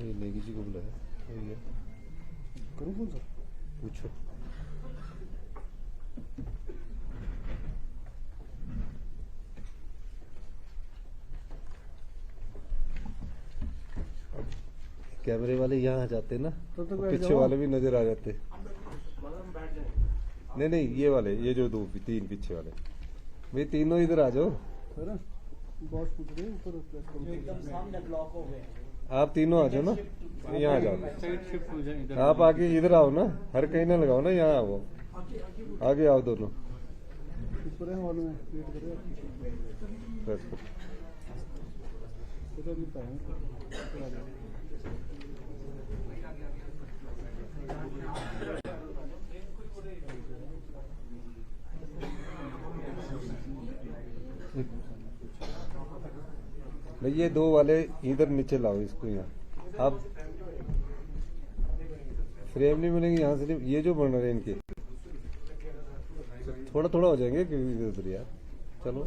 ये नेगी जी को बुलाया, ये करूँ फोन सर? पूछो। कैमरे वाले यहाँ आ जाते ना, तो पीछे वाले भी नजर आ जाते। नहीं नहीं, ये वाले, ये जो दो तीन पीछे वाले, भाई तीनों इधर आ जाओ। बॉस पूछ रहे हैं ऊपर एकदम सामने ब्लॉक हो गए। आप तीनों आ जाओ ना, यहाँ आ जाओ। आप आगे इधर आओ ना, हर कहीं ना लगाओ ना, यहाँ आओ, आगे आओ दोनों। ऊपर है हॉल में वेट कर रहे हैं। इधर नहीं पाए ये दो वाले इधर नीचे लाओ इसको, यहाँ आप फ्रेम नहीं मिलेंगे यहाँ से, ये जो बन रहे हैं इनके थोड़ा थोड़ा हो जाएंगे क्योंकि इधर उधर यार। चलो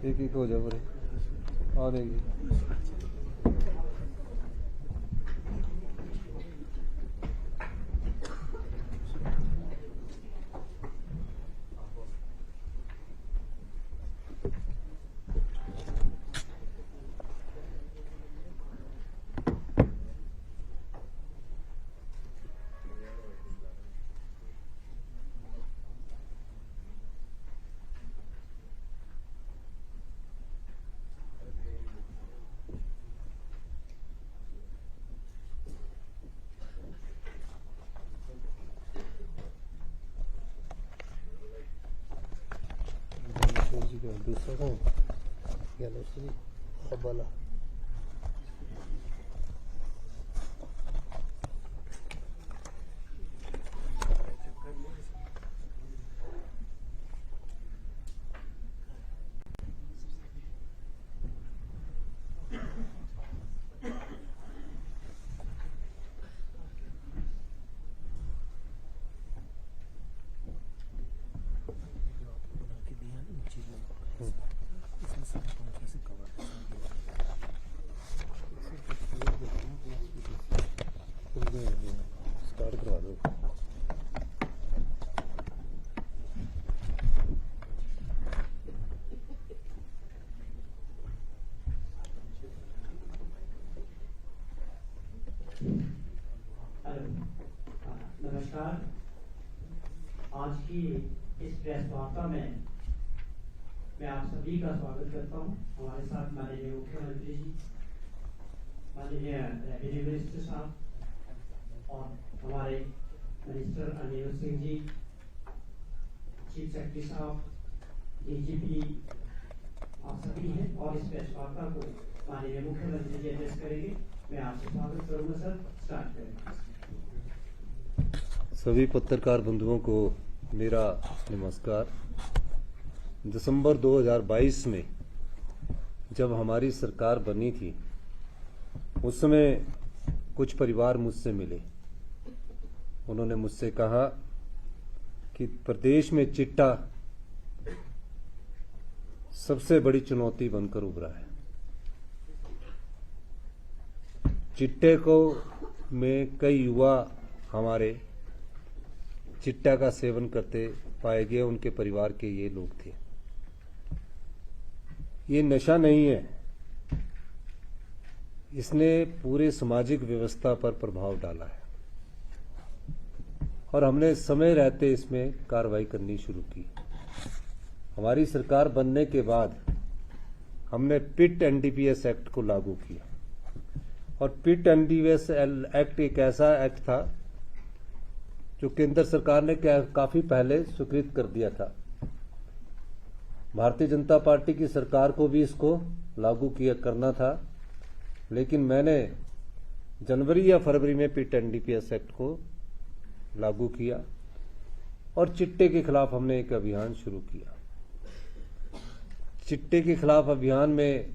एक एक हो जाए पूरे, और एक दूसरा कौन गैलेक्सी वाला। स्टार्ट करवा दो। नमस्कार। आज की इस प्रेस वार्ता में मैं आप सभी का स्वागत करता हूं। हमारे साथ माननीय मुख्यमंत्री जी, माननीय रेवेन्यू मिनिस्टर साहब और हमारे minister Anil Singh ji, chief secretary साहब, डीजीपी, आप सभी हैं। और इस प्रेस वार्ता को माननीय मुख्यमंत्री जी एड्रेस करेंगे। मैं आपसे स्वागत करूंगा सर, स्टार्ट करेंगे। सभी पत्रकार बंधुओं को मेरा नमस्कार। दिसंबर 2022 में जब हमारी सरकार बनी थी, उस समय कुछ परिवार मुझसे मिले। उन्होंने मुझसे कहा कि प्रदेश में चिट्टा सबसे बड़ी चुनौती बनकर उभरा है। चिट्टे को में कई युवा हमारे चिट्टा का सेवन करते पाए गए। उनके परिवार के ये लोग थे। ये नशा नहीं है, इसने पूरे सामाजिक व्यवस्था पर प्रभाव डाला है और हमने समय रहते इसमें कार्रवाई करनी शुरू की। हमारी सरकार बनने के बाद हमने पिट एनडीपीएस एक्ट को लागू किया और पिट एनडीपीएस एक्ट एक ऐसा एक्ट था जो केंद्र सरकार ने काफी पहले स्वीकृत कर दिया था। भारतीय जनता पार्टी की सरकार को भी इसको लागू करना था, लेकिन मैंने जनवरी या फरवरी में पिट एनडीपीएस एक्ट को लागू किया और चिट्टे के खिलाफ हमने एक अभियान शुरू किया। चिट्टे के खिलाफ अभियान में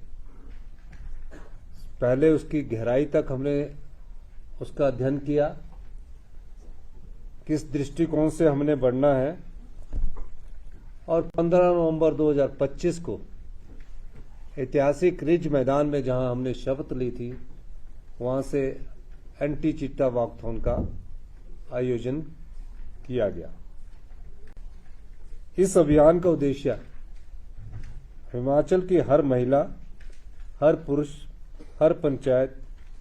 पहले उसकी गहराई तक हमने उसका अध्ययन किया, किस दृष्टिकोण से हमने बढ़ना है, और 15 नवंबर 2025 को ऐतिहासिक रिज मैदान में जहां हमने शपथ ली थी, वहां से एंटी चिट्टा वॉकथॉन का आयोजन किया गया। इस अभियान का उद्देश्य हिमाचल की हर महिला, हर पुरुष, हर पंचायत,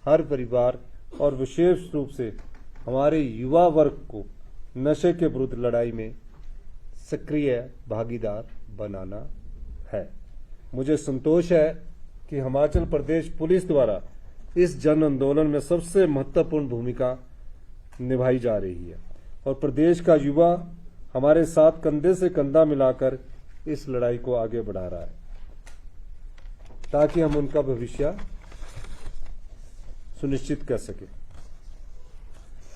हर परिवार और विशेष रूप से हमारे युवा वर्ग को नशे के विरुद्ध लड़ाई में सक्रिय भागीदार बनाना है। मुझे संतोष है कि हिमाचल प्रदेश पुलिस द्वारा इस जन आंदोलन में सबसे महत्वपूर्ण भूमिका निभाई जा रही है और प्रदेश का युवा हमारे साथ कंधे से कंधा मिलाकर इस लड़ाई को आगे बढ़ा रहा है, ताकि हम उनका भविष्य सुनिश्चित कर सके।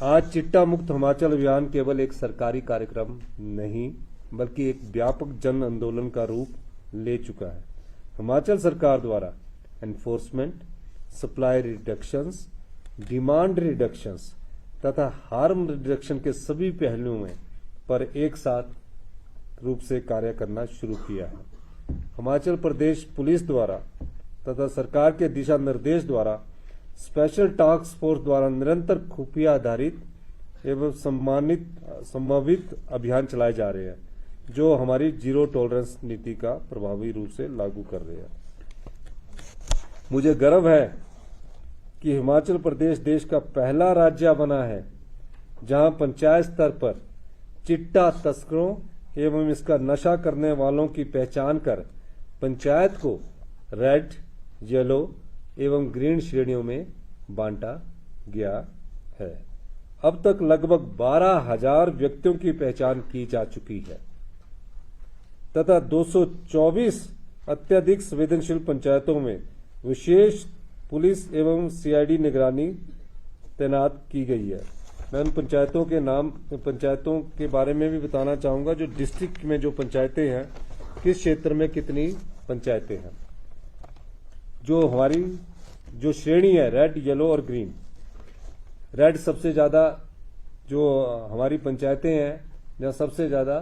आज चिट्टा मुक्त हिमाचल अभियान केवल एक सरकारी कार्यक्रम नहीं, बल्कि एक व्यापक जन आंदोलन का रूप ले चुका है। हिमाचल सरकार द्वारा enforcement, supply reductions, demand reductions तथा हार्म रिडक्शन के सभी पहलुओं में पर एक साथ रूप से कार्य करना शुरू किया है। हिमाचल प्रदेश पुलिस द्वारा तथा सरकार के दिशा निर्देश द्वारा स्पेशल टास्क फोर्स द्वारा निरंतर खुफिया आधारित एवं संभावित अभियान चलाए जा रहे हैं, जो हमारी जीरो टॉलरेंस नीति का प्रभावी रूप से लागू कर रहे हैं। मुझे गर्व है कि हिमाचल प्रदेश देश का पहला राज्य बना है जहां पंचायत स्तर पर चिट्टा तस्करों एवं इसका नशा करने वालों की पहचान कर पंचायत को रेड, येलो एवं ग्रीन श्रेणियों में बांटा गया है। अब तक लगभग 12,000 व्यक्तियों की पहचान की जा चुकी है तथा 224 अत्यधिक संवेदनशील पंचायतों में विशेष पुलिस एवं सीआईडी निगरानी तैनात की गई है। मैं उन पंचायतों के बारे में भी बताना चाहूंगा जो डिस्ट्रिक्ट में जो पंचायतें हैं, किस क्षेत्र में कितनी पंचायतें हैं। जो हमारी जो श्रेणी है रेड, येलो और ग्रीन, रेड सबसे ज्यादा जो हमारी पंचायतें हैं जहां सबसे ज्यादा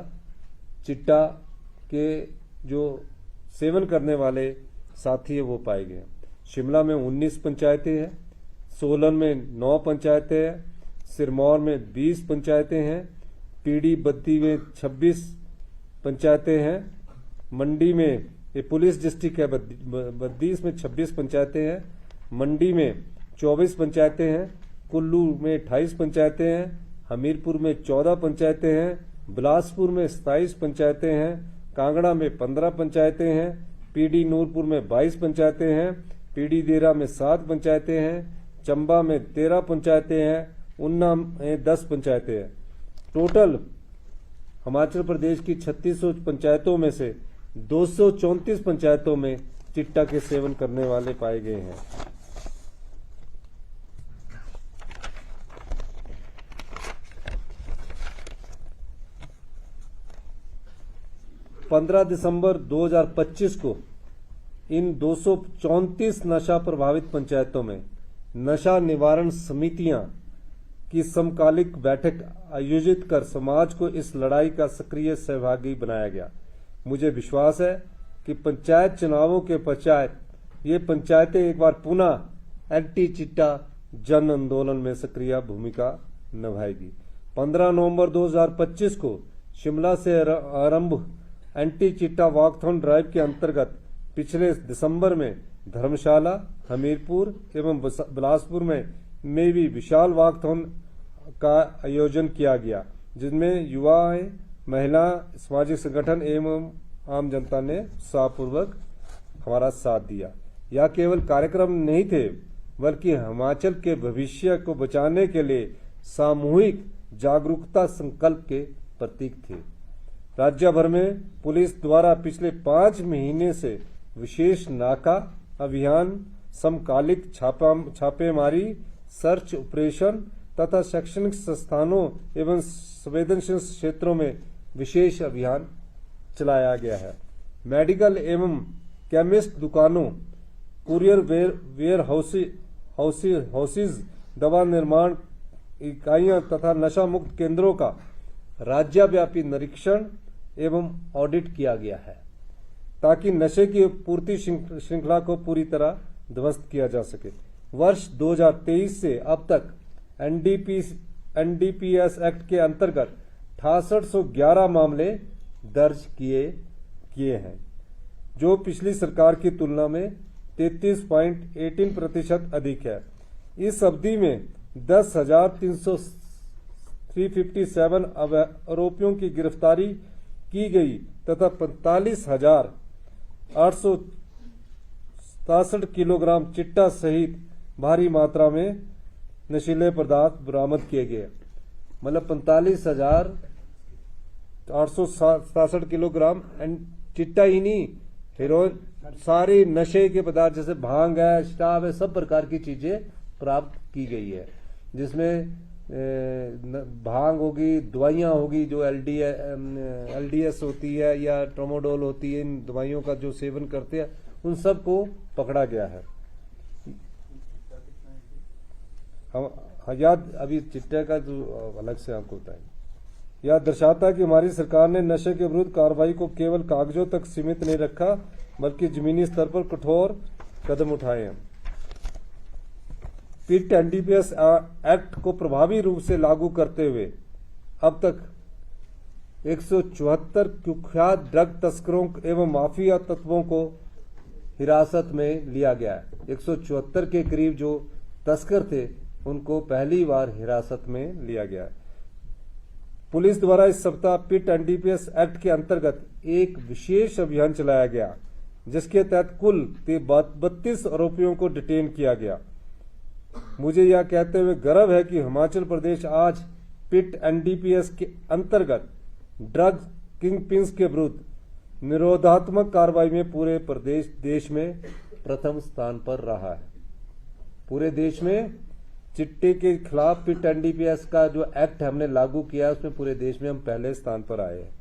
चिट्टा के जो सेवन करने वाले साथी है वो पाए गए। शिमला में 19 पंचायतें हैं, सोलन में 9 पंचायतें हैं, सिरमौर में 20 पंचायतें हैं, पीडी बद्दी में 26 पंचायतें हैं, मंडी में ये पुलिस डिस्ट्रिक्ट है बद्दी, इसमें 26 पंचायतें हैं, मंडी में 24 पंचायतें हैं, कुल्लू में 28 पंचायतें हैं, हमीरपुर में 14 पंचायतें हैं, बिलासपुर में 27 पंचायतें हैं, कांगड़ा में 15 पंचायतें हैं, पीडी नूरपुर में 22 पंचायतें हैं, पीडी देरा में 7 पंचायतें हैं, चंबा में 13 पंचायतें हैं, उन्ना में 10 पंचायतें हैं। टोटल हिमाचल प्रदेश की 3600 पंचायतों में से 234 पंचायतों में चिट्टा के सेवन करने वाले पाए गए हैं। दिसंबर 2025 को इन 234 नशा प्रभावित पंचायतों में नशा निवारण समितियां की समकालिक बैठक आयोजित कर समाज को इस लड़ाई का सक्रिय सहभागी बनाया गया। मुझे विश्वास है कि पंचायत चुनावों के पश्चात ये पंचायतें एक बार पुनः एंटी चिट्टा जन आंदोलन में सक्रिय भूमिका निभाएगी। 15 नवंबर 2025 को शिमला से आरंभ एंटी चिट्टा वॉकथॉन ड्राइव के अंतर्गत पिछले दिसंबर में धर्मशाला, हमीरपुर एवं बिलासपुर में भी विशाल वॉकथॉन का आयोजन किया गया, जिसमें युवाएं, महिला, सामाजिक संगठन एवं आम जनता ने उत्साहपूर्वक हमारा साथ दिया। यह केवल कार्यक्रम नहीं थे, बल्कि हिमाचल के भविष्य को बचाने के लिए सामूहिक जागरूकता संकल्प के प्रतीक थे। राज्य भर में पुलिस द्वारा पिछले 5 महीने से विशेष नाका अभियान, समकालिक छापेमारी, सर्च ऑपरेशन तथा शैक्षणिक संस्थानों एवं संवेदनशील क्षेत्रों में विशेष अभियान चलाया गया है। मेडिकल एवं केमिस्ट दुकानों कुरियर वेयर हाउसेज, दवा निर्माण इकाइयां तथा नशा मुक्त केंद्रों का राज्यव्यापी निरीक्षण एवं ऑडिट किया गया है ताकि नशे की पूर्ति श्रृंखला को पूरी तरह ध्वस्त किया जा सके। वर्ष 2023 से अब तक एनडीपीएस एक्ट के अंतर्गत 6811 मामले दर्ज किए हैं, जो पिछली सरकार की तुलना में 33.18% अधिक है। इस अवधि में 10,357 आरोपियों की गिरफ्तारी की गई तथा 45,867 किलोग्राम चिट्टा सहित भारी मात्रा में नशीले पदार्थ बरामद किए गए। मतलब 45,867 किलोग्राम चिट्टा ही नहीं, हेरोइन, सारे नशे के पदार्थ जैसे भांग है, शराब है, सब प्रकार की चीजें प्राप्त की गई है, जिसमें भांग होगी, दवाइयां होगी जो एलडीएस होती है या ट्रोमोडोल होती है, इन दवाइयों का जो सेवन करते हैं उन सब को पकड़ा गया है। हम याद अभी चिट्टे का जो अलग से आपको बताएंगे। यह दर्शाता है कि हमारी सरकार ने नशे के विरुद्ध कार्रवाई को केवल कागजों तक सीमित नहीं रखा, बल्कि जमीनी स्तर पर कठोर कदम उठाए हैं। पिट एनडीपीएस एक्ट को प्रभावी रूप से लागू करते हुए अब तक 174 कुख्यात ड्रग तस्करों एवं माफिया तत्वों को हिरासत में लिया गया है। 174 के करीब जो तस्कर थे उनको पहली बार हिरासत में लिया गया है। पुलिस द्वारा इस सप्ताह पिट एनडीपीएस एक्ट के अंतर्गत एक विशेष अभियान चलाया गया, जिसके तहत कुल 32 आरोपियों को डिटेन किया गया। मुझे यह कहते हुए गर्व है कि हिमाचल प्रदेश आज पिट एनडीपीएस के अंतर्गत ड्रग किंगपिन्स के विरुद्ध निरोधात्मक कार्रवाई में पूरे देश में प्रथम स्थान पर रहा है। पूरे देश में चिट्टे के खिलाफ पिट एनडीपीएस का जो एक्ट हमने लागू किया उसमें पूरे देश में हम पहले स्थान पर आए हैं।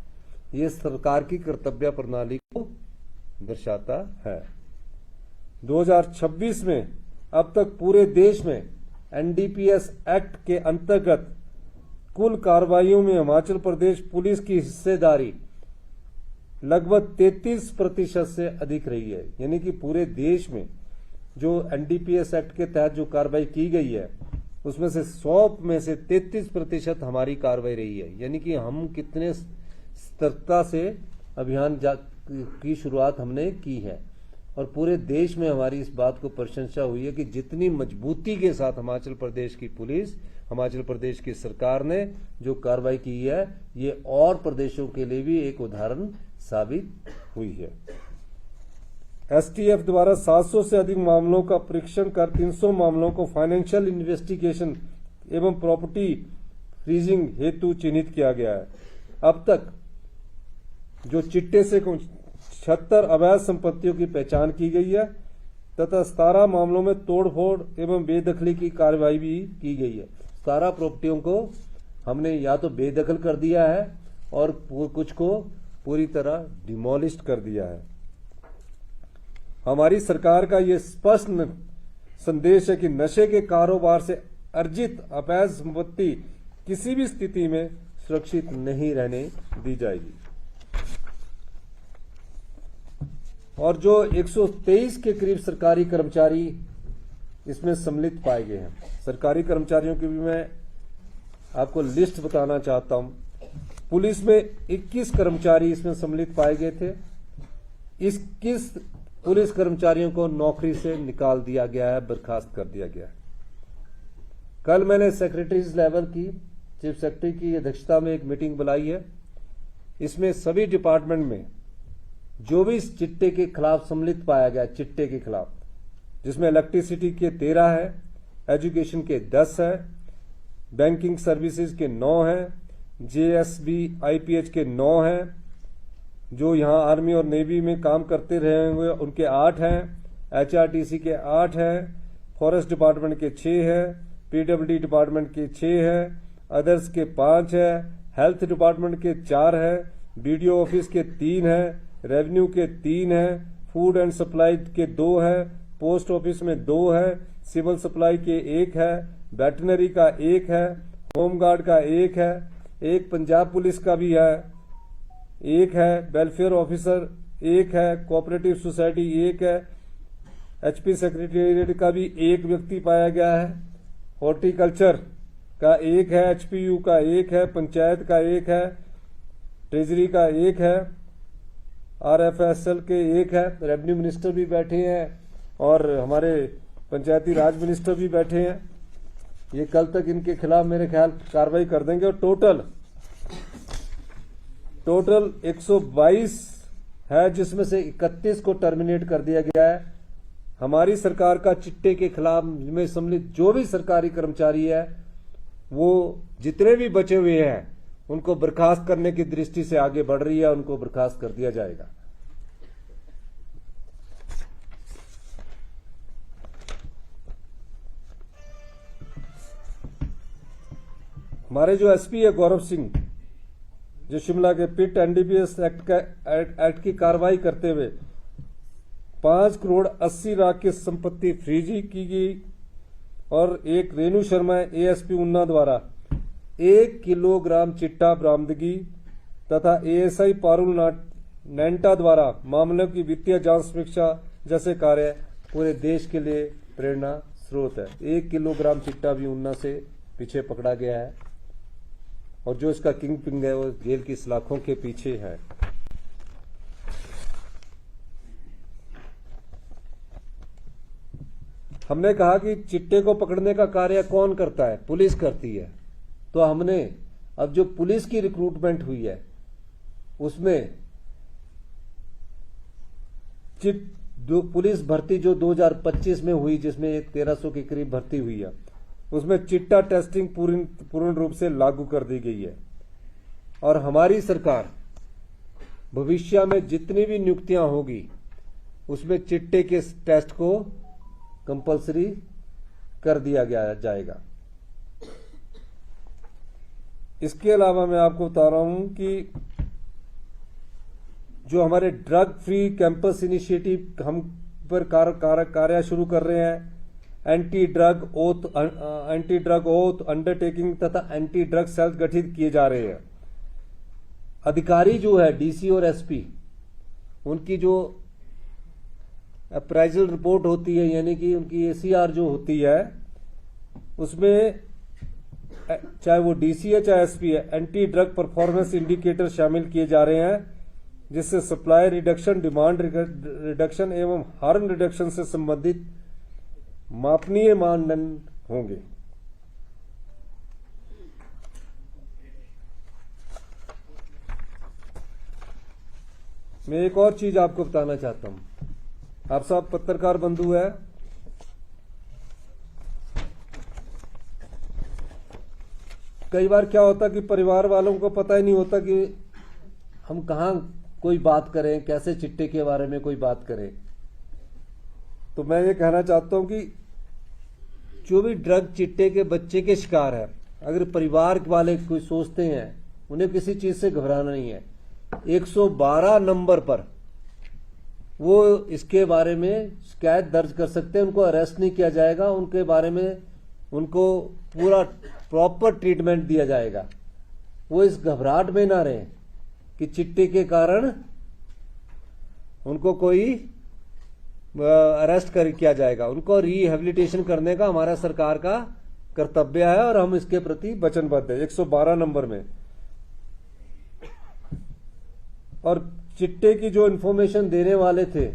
ये सरकार की कर्तव्य प्रणाली को दर्शाता है। 2026 में अब तक पूरे देश में एनडीपीएस एक्ट के अंतर्गत कुल कार्रवाइयों में हिमाचल प्रदेश पुलिस की हिस्सेदारी लगभग 33% से अधिक रही है। यानी कि पूरे देश में जो एनडीपीएस एक्ट के तहत जो कार्रवाई की गई है उसमें से 100 में से 33% हमारी कार्रवाई रही है। यानी कि हम कितने सतर्कता से अभियान की शुरुआत हमने की है और पूरे देश में हमारी इस बात को प्रशंसा हुई है कि जितनी मजबूती के साथ हिमाचल प्रदेश की पुलिस, हिमाचल प्रदेश की सरकार ने जो कार्रवाई की है, ये और प्रदेशों के लिए भी एक उदाहरण साबित हुई है। एसटीएफ द्वारा 700 से अधिक मामलों का परीक्षण कर 300 मामलों को फाइनेंशियल इन्वेस्टिगेशन एवं प्रॉपर्टी फ्रीजिंग हेतु चिन्हित किया गया है। अब तक जो चिट्टे से 76 अवैध संपत्तियों की पहचान की गई है तथा 17 मामलों में तोड़फोड़ एवं बेदखली की कार्रवाई भी की गई है। 17 प्रॉपर्टियों को हमने या तो बेदखल कर दिया है और कुछ को पूरी तरह डिमोलिश कर दिया है। हमारी सरकार का ये स्पष्ट संदेश है कि नशे के कारोबार से अर्जित अवैध संपत्ति किसी भी स्थिति में सुरक्षित नहीं रहने दी जाएगी। और जो 123 के करीब सरकारी कर्मचारी इसमें सम्मिलित पाए गए हैं, सरकारी कर्मचारियों की भी मैं आपको लिस्ट बताना चाहता हूं। पुलिस में 21 कर्मचारी इसमें सम्मिलित पाए गए थे। 21 पुलिस कर्मचारियों को नौकरी से निकाल दिया गया है, बर्खास्त कर दिया गया है। कल मैंने सेक्रेटरीज लेवल की चीफ सेक्रेटरी की अध्यक्षता में एक मीटिंग बुलाई है। इसमें सभी डिपार्टमेंट में जो भी इस चिट्टे के खिलाफ सम्मिलित पाया गया, चिट्टे के खिलाफ, जिसमें इलेक्ट्रिसिटी के 13 है, एजुकेशन के 10 है, बैंकिंग सर्विसेज के 9 है, जेएसबी आईपीएच के 9 है, जो यहां आर्मी और नेवी में काम करते रहे हुए उनके 8 हैं, एचआरटीसी के 8 हैं, फॉरेस्ट डिपार्टमेंट के 6 है, पीडब्ल्यूडी डिपार्टमेंट के 6 है, अदर्स के 5 है, हेल्थ डिपार्टमेंट के 4 है, बीडीओ ऑफिस के 3 है, रेवेन्यू के 3 है, फूड एंड सप्लाई के 2 है, पोस्ट ऑफिस में 2 है, सिविल सप्लाई के 1 है, वेटनरी का 1 है, होमगार्ड का 1 है, एक पंजाब पुलिस का भी है 1 है, वेलफेयर ऑफिसर 1 है, कोऑपरेटिव सोसाइटी 1 है, एचपी सेक्रेटेरिएट का भी 1 व्यक्ति पाया गया है, हॉर्टिकल्चर का 1 है, एचपीयू का 1 है, पंचायत का 1 है, ट्रेजरी का 1 है, आरएफएसएल के 1 है। रेवेन्यू मिनिस्टर भी बैठे हैं और हमारे पंचायती राज मिनिस्टर भी बैठे हैं। ये कल तक इनके खिलाफ मेरे ख्याल कार्रवाई कर देंगे और टोटल 122 है, जिसमें से 31 को टर्मिनेट कर दिया गया है। हमारी सरकार का चिट्टे के खिलाफ में सम्मिलित जो भी सरकारी कर्मचारी है, वो जितने भी बचे हुए हैं उनको बर्खास्त करने की दृष्टि से आगे बढ़ रही है, उनको बर्खास्त कर दिया जाएगा। हमारे जो एसपी है गौरव सिंह, जो शिमला के पिट एनडीपीएस एक्ट की कार्रवाई करते हुए 5 करोड़ 80 लाख की संपत्ति फ्रीजी की गई और एक रेणु शर्मा एएसपी उन्ना द्वारा 1 किलोग्राम चिट्टा बरामदगी तथा एएसआई पारुल नैंटा द्वारा मामलों की वित्तीय जांच समीक्षा जैसे कार्य पूरे देश के लिए प्रेरणा स्रोत है। 1 किलोग्राम चिट्टा भी उन्ना से पीछे पकड़ा गया है और जो इसका किंग पिंग है वो जेल की सलाखों के पीछे है। हमने कहा कि चिट्टे को पकड़ने का कार्य कौन करता है? पुलिस करती है। तो हमने अब जो पुलिस की रिक्रूटमेंट हुई है उसमें पुलिस भर्ती जो 2025 में हुई, जिसमें 1300 के करीब भर्ती हुई है, उसमें चिट्टा टेस्टिंग पूर्ण रूप से लागू कर दी गई है। और हमारी सरकार भविष्य में जितनी भी नियुक्तियां होगी उसमें चिट्टे के टेस्ट को कंपलसरी कर दिया जाएगा। इसके अलावा मैं आपको बता रहा हूं कि जो हमारे ड्रग फ्री कैंपस इनिशिएटिव हम पर कार्य शुरू कर रहे हैं, एंटी ड्रग ओथ अंडरटेकिंग तथा एंटी ड्रग सेल गठित किए जा रहे हैं। अधिकारी जो है डीसी और एसपी, उनकी जो अप्राइजल रिपोर्ट होती है, यानी कि उनकी एसीआर जो होती है, उसमें चाहे वो डीसी है चाहे एसपी है, एंटी ड्रग परफॉर्मेंस इंडिकेटर शामिल किए जा रहे हैं, जिससे सप्लाई रिडक्शन, डिमांड रिडक्शन एवं हार्म रिडक्शन से संबंधित मापनीय मानदंड होंगे। मैं एक और चीज आपको बताना चाहता हूं। आप सब पत्रकार बंधु है, कई बार क्या होता कि परिवार वालों को पता ही नहीं होता कि हम कहां कोई बात करें, कैसे चिट्टे के बारे में कोई बात करें। तो मैं ये कहना चाहता हूं कि जो भी ड्रग चिट्टे के बच्चे के शिकार है, अगर परिवार वाले कोई सोचते हैं, उन्हें किसी चीज से घबराना नहीं है। 112 नंबर पर वो इसके बारे में शिकायत दर्ज कर सकते हैं। उनको अरेस्ट नहीं किया जाएगा, उनके बारे में उनको पूरा प्रॉपर ट्रीटमेंट दिया जाएगा। वो इस घबराहट में ना रहे कि चिट्टे के कारण उनको कोई अरेस्ट किया जाएगा। उनको रिहेबिलिटेशन करने का हमारा सरकार का कर्तव्य है और हम इसके प्रति वचनबद्ध है। 112 नंबर में और चिट्टे की जो इन्फॉर्मेशन देने वाले थे,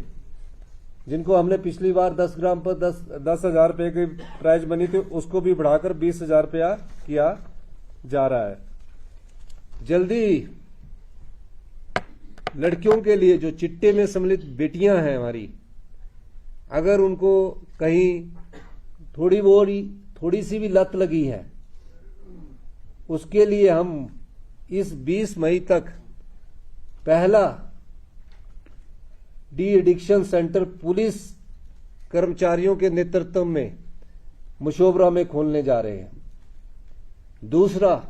जिनको हमने पिछली बार 10 ग्राम पर 10,000 रुपए की प्राइज बनी थी, उसको भी बढ़ाकर 20,000 रुपया किया जा रहा है। जल्दी लड़कियों के लिए जो चिट्टे में सम्मिलित बेटियां हैं हमारी, अगर उनको कहीं थोड़ी सी भी लत लगी है, उसके लिए हम इस 20 मई तक पहला डी एडिक्शन सेंटर पुलिस कर्मचारियों के नेतृत्व में मशोबरा में खोलने जा रहे हैं। दूसरा,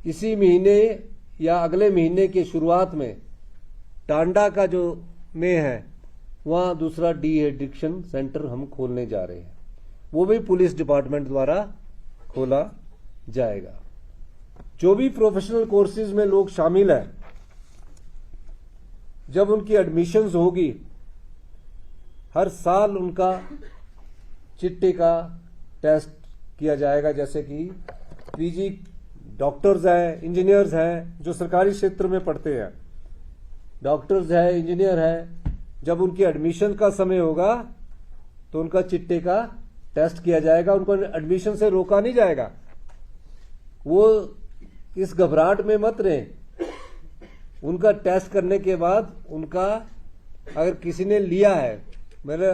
इसी महीने या अगले महीने की शुरुआत में टांडा का जो में है वहाँ दूसरा डी एडिक्शन सेंटर हम खोलने जा रहे हैं, वो भी पुलिस डिपार्टमेंट द्वारा खोला जाएगा। जो भी प्रोफेशनल कोर्सेज में लोग शामिल हैं, जब उनकी एडमिशन्स होगी, हर साल उनका चिट्टे का टेस्ट किया जाएगा। जैसे कि पीजी डॉक्टर्स हैं, इंजीनियर्स हैं, जो सरकारी क्षेत्र में पढ़ते हैं, डॉक्टर्स हैं, इंजीनियर हैं, जब उनकी एडमिशन का समय होगा तो उनका चिट्टे का टेस्ट किया जाएगा। उनको एडमिशन से रोका नहीं जाएगा। वो इस घबराहट में मत रहें। उनका टेस्ट करने के बाद उनका, अगर किसी ने लिया है, मेरे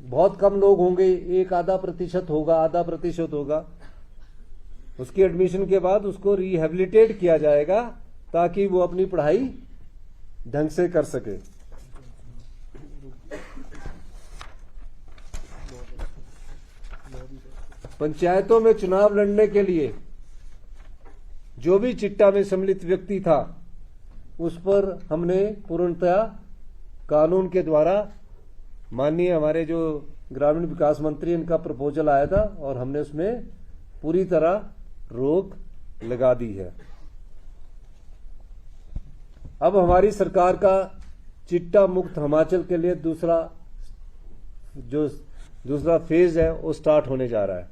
बहुत कम लोग होंगे, 1-आधा% होगा, उसकी एडमिशन के बाद उसको रिहेबिलिटेट किया जाएगा ताकि वो अपनी पढ़ाई ढंग से कर सके। पंचायतों में चुनाव लड़ने के लिए जो भी चिट्टा में सम्मिलित व्यक्ति था, उस पर हमने पूर्णतः कानून के द्वारा, माननीय हमारे जो ग्रामीण विकास मंत्री, इनका प्रपोजल आया था और हमने उसमें पूरी तरह रोक लगा दी है। अब हमारी सरकार का चिट्टा मुक्त हिमाचल के लिए दूसरा फेज है, वो स्टार्ट होने जा रहा है।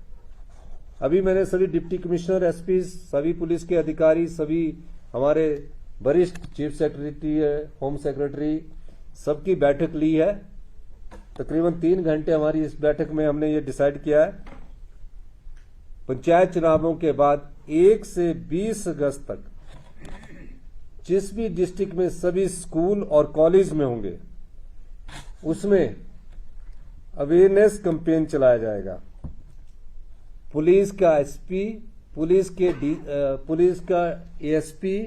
अभी मैंने सभी डिप्टी कमिश्नर, एसपी, सभी पुलिस के अधिकारी, सभी हमारे वरिष्ठ चीफ सेक्रेटरी, होम सेक्रेटरी, सबकी बैठक ली है। तकरीबन 3 घंटे हमारी इस बैठक में हमने ये डिसाइड किया है, पंचायत चुनावों के बाद 1 से 20 अगस्त तक जिस भी डिस्ट्रिक्ट में सभी स्कूल और कॉलेज में होंगे, उसमें अवेयरनेस कैंपेन चलाया जाएगा। पुलिस का एसपी, पुलिस का एएसपी,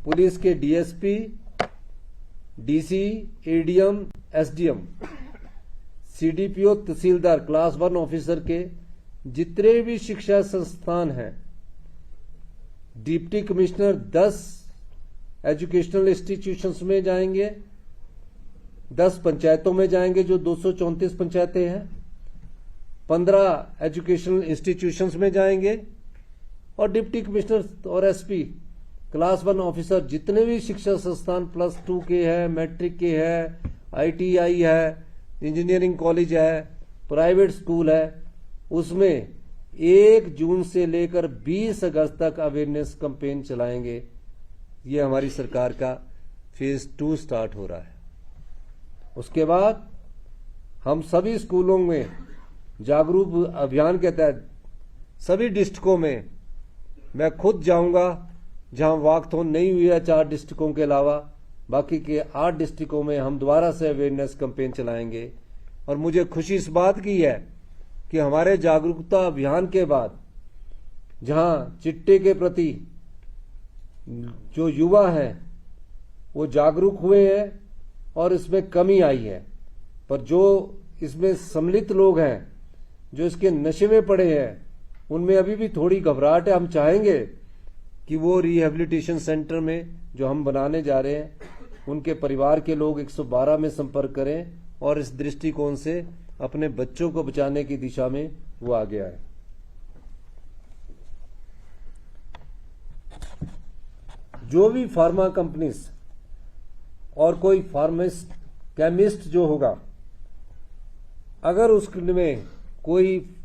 पुलिस के DSP, DC, ADM, SDM, CDPO, तहसीलदार, क्लास 1 ऑफिसर के जितने भी शिक्षा संस्थान हैं, डिप्टी कमिश्नर 10 एजुकेशनल इंस्टीट्यूशंस में जाएंगे, 10 पंचायतों में जाएंगे जो 234 पंचायतें हैं, 15 एजुकेशनल इंस्टीट्यूशंस में जाएंगे, और डिप्टी कमिश्नर और एसपी, क्लास 1 ऑफिसर जितने भी शिक्षा संस्थान +2 के हैं, मैट्रिक के हैं, आईटीआई है, इंजीनियरिंग कॉलेज है, प्राइवेट स्कूल है, उसमें 1 जून से लेकर 20 अगस्त तक अवेयरनेस कैंपेन चलाएंगे। ये हमारी सरकार का फेज 2 स्टार्ट हो रहा है। उसके बाद हम सभी स्कूलों में जागरूक अभियान के तहत सभी डिस्ट्रिक्टों में मैं खुद जाऊंगा, जहां वॉकथॉन नहीं हुई है 4 डिस्ट्रिक्टों के अलावा, बाकी के 8 डिस्ट्रिक्टों में हम दोबारा से अवेयरनेस कैंपेन चलाएंगे। और मुझे खुशी इस बात की है कि हमारे जागरूकता अभियान के बाद जहां चिट्टे के प्रति जो युवा हैं वो जागरूक हुए हैं और इसमें कमी आई है, पर जो इसमें सम्मिलित लोग हैं, जो इसके नशे में पड़े हैं, उनमें अभी भी थोड़ी घबराहट है। हम चाहेंगे कि वो रिहेबिलिटेशन सेंटर में जो हम बनाने जा रहे हैं, उनके परिवार के लोग 112 में संपर्क करें और इस दृष्टिकोण से अपने बच्चों को बचाने की दिशा में वो आगे आए। जो भी फार्मा कंपनीज और कोई फार्मासिस्ट, केमिस्ट जो होगा, अगर उसमें कोई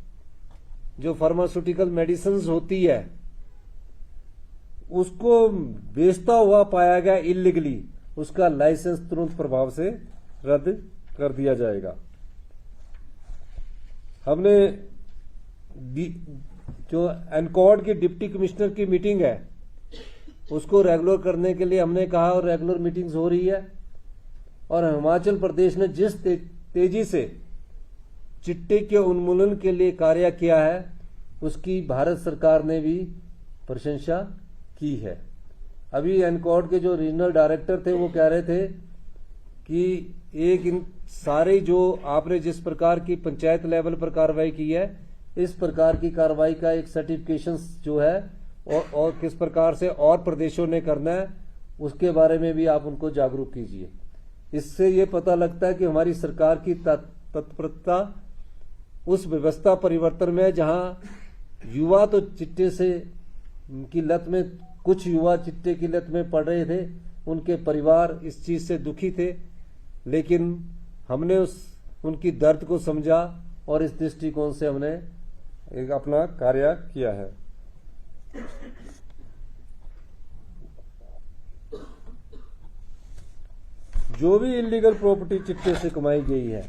जो फार्मास्यूटिकल मेडिसिन होती है उसको बेचता हुआ पाया गया इलीगली, उसका लाइसेंस तुरंत प्रभाव से रद्द कर दिया जाएगा। हमने जो एनकॉर्ड की डिप्टी कमिश्नर की मीटिंग है उसको रेगुलर करने के लिए हमने कहा, और रेगुलर मीटिंग्स हो रही है। और हिमाचल प्रदेश ने जिस तेजी से चिट्टे के उन्मूलन के लिए कार्य किया है, उसकी भारत सरकार ने भी प्रशंसा की है। अभी एनकॉर्ड के जो रीजनल डायरेक्टर थे वो कह रहे थे कि इन सारे जो आपने जिस प्रकार की पंचायत लेवल पर कार्रवाई की है, इस प्रकार की कार्रवाई का एक सर्टिफिकेशन जो है और किस प्रकार से और प्रदेशों ने करना है, उसके बारे में भी आप उनको जागरूक कीजिए। इससे ये पता लगता है कि हमारी सरकार की तत्परता उस व्यवस्था परिवर्तन में है जहां युवा तो चिट्टे से की लत में, कुछ युवा चिट्टे की लत में पड़ रहे थे, उनके परिवार इस चीज से दुखी थे, लेकिन हमने उनकी दर्द को समझा और इस दृष्टिकोण से हमने एक अपना कार्य किया है। जो भी इलीगल प्रॉपर्टी चिट्टे से कमाई गई है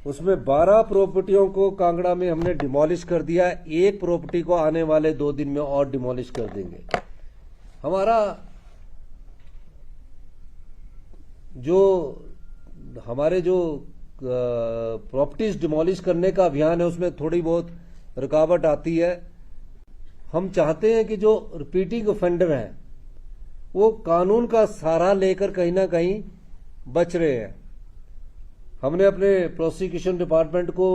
उसमें 12 प्रॉपर्टियों को कांगड़ा में हमने डिमोलिश कर दिया है। एक प्रॉपर्टी को आने वाले 2 दिन में और डिमोलिश कर देंगे। हमारे जो प्रॉपर्टीज डिमोलिश करने का अभियान है उसमें थोड़ी बहुत रुकावट आती है। हम चाहते हैं कि जो रिपीटिंग ऑफेंडर हैं वो कानून का सहारा लेकर कहीं ना कहीं बच रहे हैं। हमने अपने प्रोसिक्यूशन डिपार्टमेंट को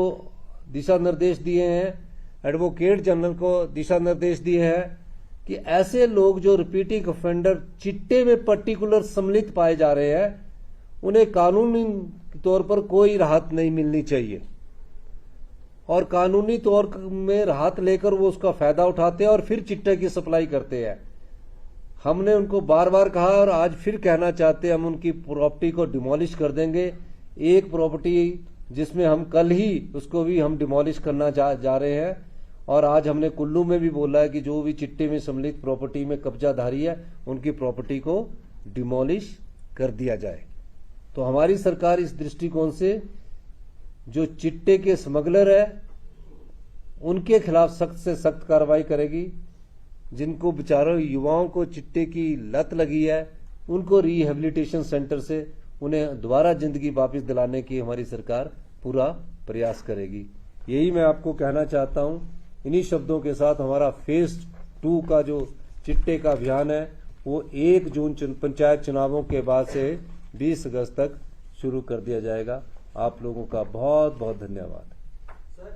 दिशा निर्देश दिए हैं, एडवोकेट जनरल को दिशा निर्देश दिए हैं कि ऐसे लोग जो रिपीटिंग ऑफेंडर चिट्टे में पर्टिकुलर सम्मिलित पाए जा रहे हैं उन्हें कानूनी तौर पर कोई राहत नहीं मिलनी चाहिए, और कानूनी तौर में राहत लेकर वो उसका फायदा उठाते हैं और फिर चिट्टे की सप्लाई करते हैं। हमने उनको बार बार कहा और आज फिर कहना चाहते हैं, हम उनकी प्रॉपर्टी को डिमोलिश कर देंगे। एक प्रॉपर्टी जिसमें हम कल ही उसको भी हम डिमोलिश करना जा रहे हैं, और आज हमने कुल्लू में भी बोला है कि जो भी चिट्टे में सम्मिलित प्रॉपर्टी में कब्जाधारी है उनकी प्रॉपर्टी को डिमोलिश कर दिया जाए। तो हमारी सरकार इस दृष्टिकोण से जो चिट्टे के स्मगलर है उनके खिलाफ सख्त से सख्त कार्रवाई करेगी। जिनको बेचारों युवाओं को चिट्टे की लत लगी है उनको रिहेबिलिटेशन सेंटर से उन्हें दोबारा जिंदगी वापस दिलाने की हमारी सरकार पूरा प्रयास करेगी। यही मैं आपको कहना चाहता हूं। इन्हीं शब्दों के साथ हमारा फेज 2 का जो चिट्टे का अभियान है वो 1 जून पंचायत चुनावों के बाद से 20 अगस्त तक शुरू कर दिया जाएगा। आप लोगों का बहुत बहुत धन्यवाद। सर,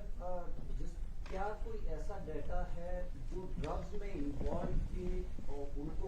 क्या कोई ऐसा डाटा है जो ड्रग्स में इन्वॉल्व थे और उनको